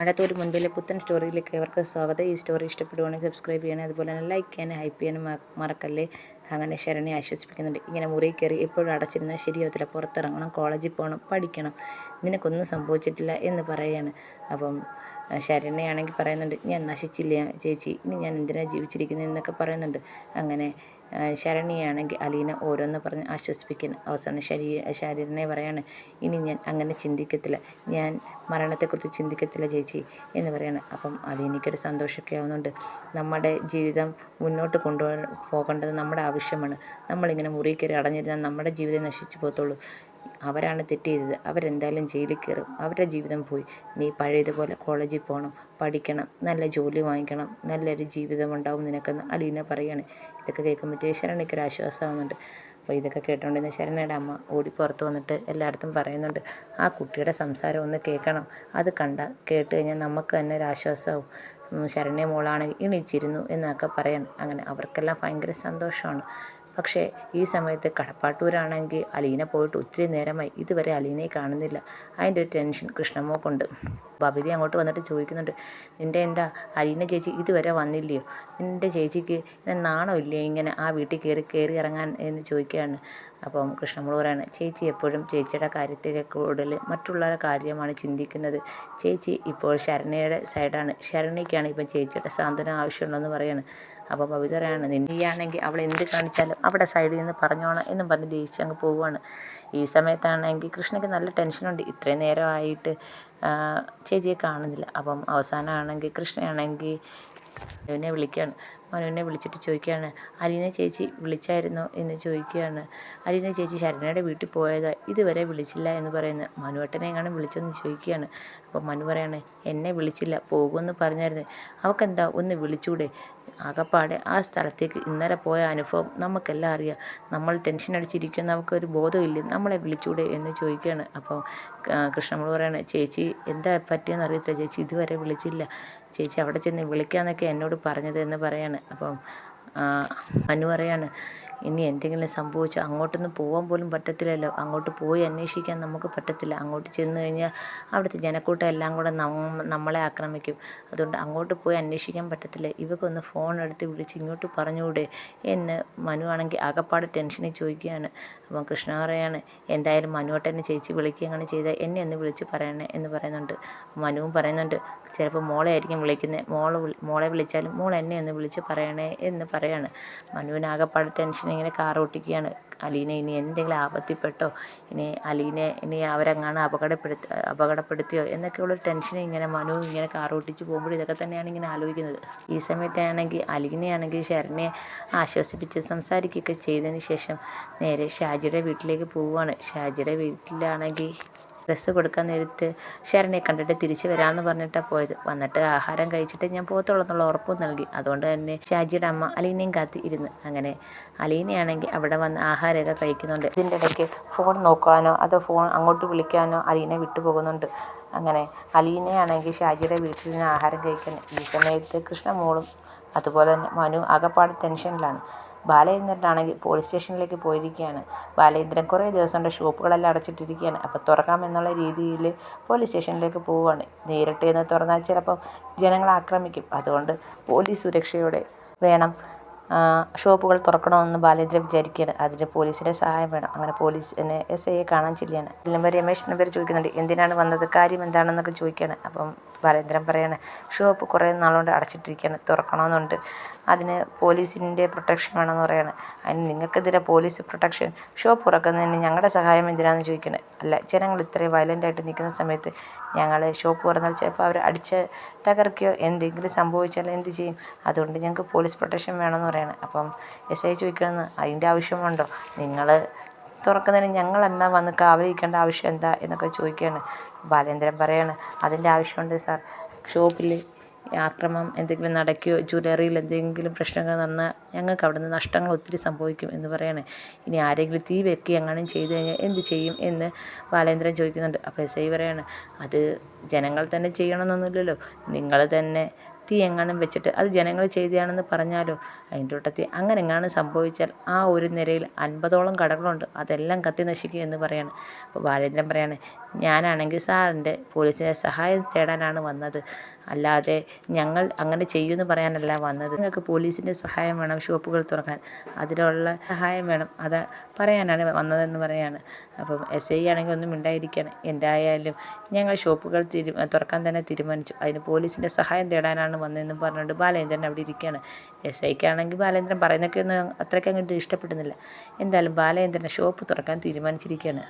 അടുത്തൊരു മുൻപിലെ പുത്തൻ സ്റ്റോറിയിലേക്ക് ഏവർക്കും സ്വാഗതം. ഈ സ്റ്റോറി ഇഷ്ടപ്പെടുവാണെങ്കിൽ സബ്സ്ക്രൈബ് ചെയ്യണേ, അതുപോലെ തന്നെ ലൈക്ക് ചെയ്യാനും ഹൈപ്പ് ചെയ്യാനും മറക്കല്ലേ. അങ്ങനെ ശരണ്യെ ആശ്വസിപ്പിക്കുന്നുണ്ട്. ഇങ്ങനെ മുറിയിൽ കയറി എപ്പോഴും അടച്ചിരുന്നാൽ ശരിയാവത്തില്ല, പുറത്തിറങ്ങണം, കോളേജിൽ പോകണം, പഠിക്കണം, നിനക്കൊന്നും സംഭവിച്ചിട്ടില്ല എന്ന് പറയുകയാണ്. അപ്പം ശരണ്യയാണെങ്കിൽ പറയുന്നുണ്ട്, ഞാൻ നശിച്ചില്ല ചേച്ചി, ഇനി ഞാൻ എന്തിനാണ് ജീവിച്ചിരിക്കുന്നത് എന്നൊക്കെ പറയുന്നുണ്ട്. അങ്ങനെ ശരണ്യയാണെങ്കിൽ അലീന ഓരോന്ന് പറഞ്ഞ് ആശ്വസിപ്പിക്കാൻ അവസാനം ശരണ്യ പറയാണ്, ഇനി ഞാൻ അങ്ങനെ ചിന്തിക്കത്തില്ല, ഞാൻ മരണത്തെക്കുറിച്ച് ചിന്തിക്കത്തില്ല ചേച്ചി എന്ന് പറയാണ്. അപ്പം അലീനയ്ക്കൊരു സന്തോഷമൊക്കെ ആവുന്നുണ്ട്. നമ്മുടെ ജീവിതം മുന്നോട്ട് പോകേണ്ടത് നമ്മുടെ ആവശ്യമാണ്. നമ്മളിങ്ങനെ മുറിയിൽ കയറി അടഞ്ഞിരുന്നാൽ നമ്മുടെ ജീവിതം നശിച്ചു പോകത്തുള്ളൂ. അവരാണ് തെറ്റ് ചെയ്തത്, അവരെന്തായാലും ജയിലിൽ കയറും, അവരുടെ ജീവിതം പോയി. നീ പഴയതുപോലെ കോളേജിൽ പോകണം, പഠിക്കണം, നല്ല ജോലി വാങ്ങിക്കണം, നല്ലൊരു ജീവിതം ഉണ്ടാവും നിനക്കെന്ന് അലീന പറയാണ്. ഇതൊക്കെ കേൾക്കുമ്പോഴത്തേക്ക് ശരണ്യയ്ക്കൊരു ആശ്വാസമാകുന്നുണ്ട്. അപ്പോൾ ഇതൊക്കെ കേട്ടുകൊണ്ടിരുന്ന ശരണ്യയുടെ അമ്മ ഓടി പുറത്ത് വന്നിട്ട് എല്ലായിടത്തും പറയുന്നുണ്ട്, ആ കുട്ടിയുടെ സംസാരം ഒന്ന് കേൾക്കണം, അത് കേട്ട് കഴിഞ്ഞാൽ നമുക്ക് തന്നെ ഒരു ആശ്വാസമാവും. ശരണ്യ മോളാണെങ്കിൽ എണീച്ചിരുന്നു എന്നൊക്കെ പറയണം. അങ്ങനെ അവർക്കെല്ലാം ഭയങ്കര സന്തോഷമാണ്. പക്ഷേ ഈ സമയത്ത് കടപ്പാട്ടൂരാണെങ്കിൽ അലീന പോയിട്ട് ഒത്തിരി നേരമായി, ഇതുവരെ അലീനയെ കാണുന്നില്ല. അതിൻ്റെ ഒരു ടെൻഷൻ കൃഷ്ണമ്മക്കുണ്ട്. ബബിത അങ്ങോട്ട് വന്നിട്ട് ചോദിക്കുന്നുണ്ട്, നിൻ്റെ എന്താ അലീന ചേച്ചി ഇതുവരെ വന്നില്ലയോ? നിൻ്റെ ചേച്ചിക്ക് നാണമില്ലേ ഇങ്ങനെ ആ വീട്ടിൽ കയറി ഇറങ്ങാൻ എന്ന് ചോദിക്കുകയാണ്. അപ്പം കൃഷ്ണമ്മൾ പറയാണ്, ചേച്ചി എപ്പോഴും ചേച്ചിയുടെ കാര്യത്തേക്ക് കൂടുതൽ മറ്റുള്ളവരുടെ കാര്യമാണ് ചിന്തിക്കുന്നത്. ചേച്ചി ഇപ്പോൾ ശരണ്യയുടെ സൈഡാണ്, ശരണ്യയ്ക്കാണ് ഇപ്പം ചേച്ചിയുടെ സാന്ത്വനം ആവശ്യമുള്ളതെന്ന് പറയാണ്. അപ്പോൾ ബബിത പറയാണ്, നീയാണെങ്കിൽ അവൾ എന്ത് കാണിച്ചാലും അവിടെ സൈഡിൽ നിന്ന് പറഞ്ഞോണം എന്നും പറഞ്ഞ് ദേഷ്യം അങ്ങ് പോവുകയാണ്. ഈ സമയത്താണെങ്കിൽ കൃഷ്ണയ്ക്ക് നല്ല ടെൻഷനുണ്ട്, ഇത്രയും നേരമായിട്ട് ചേച്ചിയെ കാണുന്നില്ല. അപ്പം അവസാനമാണെങ്കിൽ കൃഷ്ണയാണെങ്കിൽ മനുവിനെ വിളിക്കുകയാണ്. മനുവിനെ വിളിച്ചിട്ട് ചോദിക്കുകയാണ്, അലീന ചേച്ചി വിളിച്ചായിരുന്നോ എന്ന് ചോദിക്കുകയാണ്. അലീന ചേച്ചി ശരണ്യയുടെ വീട്ടിൽ പോയതാ, ഇതുവരെ വിളിച്ചില്ല എന്ന് പറയുന്നത്. മനുവേട്ടനെ എങ്ങാനും വിളിച്ചൊന്ന് ചോദിക്കുകയാണ്. അപ്പോൾ മനു പറയാണ്, എന്നെ വിളിച്ചില്ല, പോകുമെന്ന് പറഞ്ഞായിരുന്നു, അവൾക്കെന്താ ഒന്ന് വിളിച്ചൂടെ? ആകപ്പാടെ ആ സ്ഥലത്തേക്ക് ഇന്നലെ പോയ അനുഭവം നമുക്കെല്ലാം അറിയാം, നമ്മൾ ടെൻഷൻ അടിച്ചിരിക്കുന്ന നമുക്കൊരു ബോധമില്ല, നമ്മളെ വിളിച്ചൂടെ എന്ന് ചോദിക്കുകയാണ്. അപ്പോൾ കൃഷ്ണമ്മൾ പറയാണ്, ചേച്ചി എന്താ പറ്റിയെന്ന് അറിയത്തില്ല ചേച്ചി, ഇതുവരെ വിളിച്ചില്ല, ചേച്ചി അവിടെ ചെന്ന് വിളിക്കാമെന്നൊക്കെ എന്നോട് പറഞ്ഞത് എന്ന് പറയാണ്. അപ്പം മനു പറയാണ്, ഇനി എന്തെങ്കിലും സംഭവിച്ചാൽ അങ്ങോട്ടൊന്നും പോകാൻ പോലും പറ്റത്തില്ലല്ലോ, അങ്ങോട്ട് പോയി അന്വേഷിക്കാൻ നമുക്ക് പറ്റത്തില്ല, അങ്ങോട്ട് ചെന്ന് കഴിഞ്ഞാൽ അവിടുത്തെ ജനക്കൂട്ടം എല്ലാം കൂടെ നമ്മളെ ആക്രമിക്കും, അതുകൊണ്ട് അങ്ങോട്ട് പോയി അന്വേഷിക്കാൻ പറ്റത്തില്ല, ഇവക്കൊന്ന് ഫോൺ എടുത്ത് വിളിച്ച് ഇങ്ങോട്ട് പറഞ്ഞുകൂടെ എന്ന് മനു ആണെങ്കിൽ ആകപ്പാട് ടെൻഷനിൽ ചോദിക്കുകയാണ്. അപ്പം കൃഷ്ണ പറയാണ്, എന്തായാലും മനുവേട്ടനെ ചേച്ചി വിളിക്കുകയാണ് ചെയ്താൽ എന്നെ ഒന്ന് വിളിച്ച് പറയണേ എന്ന് പറയുന്നുണ്ട്. മനുവും പറയുന്നുണ്ട്, ചിലപ്പോൾ മോളെ ആയിരിക്കും വിളിക്കുന്നത്, മോളെ വിളിച്ചാലും മോൾ എന്നെ ഒന്ന് വിളിച്ച് പറയണേ എന്ന് പറയാണ്. മനുവിനാകപ്പാട് ടെൻഷൻ ഇങ്ങനെ കാറോട്ടിക്കുകയാണ്. അലീന ഇനി എന്തെങ്കിലും ആപത്തിപ്പെട്ടോ, ഇനി അവരെങ്ങാനും അപകടപ്പെടുത്തിയോ എന്നൊക്കെയുള്ളൊരു ടെൻഷനെ ഇങ്ങനെ മനു ഇങ്ങനെ കാറോട്ടിച്ച് പോകുമ്പോൾ ഇതൊക്കെ തന്നെയാണ് ഇങ്ങനെ ആലോചിക്കുന്നത്. ഈ സമയത്താണെങ്കിൽ അലീനയാണെങ്കിൽ ശരണ്യെ ആശ്വസിപ്പിച്ച് സംസാരിക്കുകയൊക്കെ ചെയ്തതിന് ശേഷം നേരെ ഷാജിയുടെ വീട്ടിലേക്ക് പോവുകയാണ്. ഷാജിയുടെ വീട്ടിലാണെങ്കിൽ ഡ്രസ്സ് കൊടുക്കാൻ നേരത്ത് ശരണ്യെ കണ്ടിട്ട് തിരിച്ച് വരാമെന്ന് പറഞ്ഞിട്ടാണ് പോയത്. വന്നിട്ട് ആഹാരം കഴിച്ചിട്ട് ഞാൻ പോകത്തുള്ളൂ എന്നുള്ള ഉറപ്പും നൽകി. അതുകൊണ്ട് തന്നെ ഷാജിയുടെ അമ്മ അലീനയും കാത്തി ഇരുന്ന്. അങ്ങനെ അലീനയാണെങ്കിൽ അവിടെ വന്ന് ആഹാരമൊക്കെ കഴിക്കുന്നുണ്ട്. ഇതിൻ്റെ ഇടയ്ക്ക് ഫോൺ നോക്കാനോ അതോ ഫോൺ അങ്ങോട്ട് വിളിക്കാനോ അലീന വിട്ടുപോകുന്നുണ്ട്. അങ്ങനെ അലീനയാണെങ്കിൽ ഷാജിയുടെ വീട്ടിൽ നിന്ന് ആഹാരം കഴിക്കാൻ. ഈ സമയത്ത് കൃഷ്ണമോളും അതുപോലെ തന്നെ മനു ആകപ്പാട് ടെൻഷനിലാണ്. ബാലേന്ദ്രനാണെങ്കിൽ പോലീസ് സ്റ്റേഷനിലേക്ക് പോയിരിക്കുകയാണ്. ബാലേന്ദ്രൻ കുറേ ദിവസം കൊണ്ട് ഷോപ്പുകളെല്ലാം അടച്ചിട്ടിരിക്കുകയാണ്. അപ്പോൾ തുറക്കാമെന്നുള്ള രീതിയിൽ പോലീസ് സ്റ്റേഷനിലേക്ക് പോവുകയാണ്. നേരിട്ട് എന്ന് തുറന്നാൽ ചിലപ്പം ജനങ്ങളെ ആക്രമിക്കും, അതുകൊണ്ട് പോലീസ് സുരക്ഷയോടെ വേണം ഷോപ്പുകൾ തുറക്കണമെന്ന് ബാലേന്ദ്രൻ വിചാരിക്കുകയാണ്. അതിന് പോലീസിൻ്റെ സഹായം വേണം. അങ്ങനെ പോലീസിനെ SIയെ കാണാൻ ചെല്ലുകയാണ്. ഇതിനുമ്പോൾ രമേശ് നമ്പർ ചോദിക്കുന്നുണ്ട്, എന്തിനാണ് വന്നത്, കാര്യം എന്താണെന്നൊക്കെ ചോദിക്കുകയാണ്. അപ്പം ബാലേന്ദ്രൻ പറയാണ്, ഷോപ്പ് കുറേ നാളുകൊണ്ട് അടച്ചിട്ടിരിക്കുകയാണ്, തുറക്കണമെന്നുണ്ട്, അതിന് പോലീസിൻ്റെ പ്രൊട്ടക്ഷൻ വേണമെന്ന് പറയാണ്. അതിന് നിങ്ങൾക്കെതിരെ പോലീസ് പ്രൊട്ടക്ഷൻ, ഷോപ്പ് തുറക്കുന്നതിന് ഞങ്ങളുടെ സഹായം എന്തിനാണെന്ന് ചോദിക്കണേ. അല്ല, ജനങ്ങൾ ഇത്രയും വയലൻ്റായിട്ട് നിൽക്കുന്ന സമയത്ത് ഞങ്ങൾ ഷോപ്പ് തുറന്നാൽ ചിലപ്പോൾ അവർ അടിച്ച് തകർക്കുകയോ എന്തെങ്കിലും സംഭവിച്ചാൽ എന്ത് ചെയ്യും, അതുകൊണ്ട് ഞങ്ങൾക്ക് പോലീസ് പ്രൊട്ടക്ഷൻ വേണമെന്ന് പറയാണ്. അപ്പം SI ചോദിക്കണമെന്ന്, അതിൻ്റെ ആവശ്യമുണ്ടോ, നിങ്ങൾ തുറക്കുന്നതിന് ഞങ്ങൾ എന്നാ വന്ന് കാവലിരിക്കേണ്ട ആവശ്യം എന്താ എന്നൊക്കെ ചോദിക്കുകയാണ്. ബാലേന്ദ്രൻ പറയാണ്, അതിൻ്റെ ആവശ്യമുണ്ട് സാർ, ഷോപ്പിൽ ആക്രമണം എന്തെങ്കിലും നടക്കുകയോ ജ്വല്ലറിയിൽ എന്തെങ്കിലും പ്രശ്നങ്ങൾ നടന്നാൽ ഞങ്ങൾക്ക് അവിടെ നിന്ന് നഷ്ടങ്ങൾ ഒത്തിരി സംഭവിക്കും എന്ന് പറയാണ്. ഇനി ആരെങ്കിലും തീ വെക്കി എങ്ങാനും ചെയ്തു കഴിഞ്ഞാൽ എന്ത് ചെയ്യും എന്ന് ബാലേന്ദ്രൻ ചോദിക്കുന്നുണ്ട്. അപ്പോൾ എസ് ഐ പറയാണ്, അത് ജനങ്ങൾ തന്നെ ചെയ്യണമെന്നൊന്നുമില്ലല്ലോ, നിങ്ങൾ തന്നെ തീ എങ്ങാനും വെച്ചിട്ട് അത് ജനങ്ങൾ ചെയ്തതാണെന്ന് പറഞ്ഞാലോ, അതിൻ്റെ കൂട്ടത്തിൽ അങ്ങനെ എങ്ങാനും സംഭവിച്ചാൽ ആ ഒരു നിരയിൽ 50ഓളം കടകളുണ്ട്, അതെല്ലാം കത്തി നശിക്കുക എന്ന് പറയാണ്. അപ്പോൾ ബാലേന്ദ്രൻ പറയാണ്, ഞാനാണെങ്കിൽ സാറിൻ്റെ പോലീസിൻ്റെ സഹായം തേടാനാണ് വന്നത്, അല്ലാതെ ഞങ്ങൾ അങ്ങനെ ചെയ്യുമെന്ന് പറയാനല്ല വന്നത്. നിങ്ങൾക്ക് പോലീസിൻ്റെ സഹായം വേണം ഷോപ്പുകൾ തുറക്കാൻ, അതിനുള്ള സഹായം വേണം, അത് പറയാനാണ് വന്നതെന്ന് പറയാണ്. അപ്പം എസ് ഐ ആണെങ്കിൽ ഒന്നും മിണ്ടായിരിക്കുകയാണ്. എന്തായാലും ഞങ്ങൾ ഷോപ്പുകൾ തുറക്കാൻ തന്നെ തീരുമാനിച്ചു, അതിന് പോലീസിൻ്റെ സഹായം തേടാനാണ് വന്നതെന്നും പറഞ്ഞുകൊണ്ട് ബാലേന്ദ്രൻ അവിടെ ഇരിക്കുകയാണ്. എസ് ഐക്കാണെങ്കിൽ ബാലേന്ദ്രൻ പറയുന്നതൊക്കെ ഒന്നും അത്രയ്ക്ക് അങ്ങോട്ട് ഇഷ്ടപ്പെടുന്നില്ല. എന്തായാലും ബാലേന്ദ്രൻ ഷോപ്പ് തുറക്കാൻ തീരുമാനിച്ചിരിക്കുകയാണ്.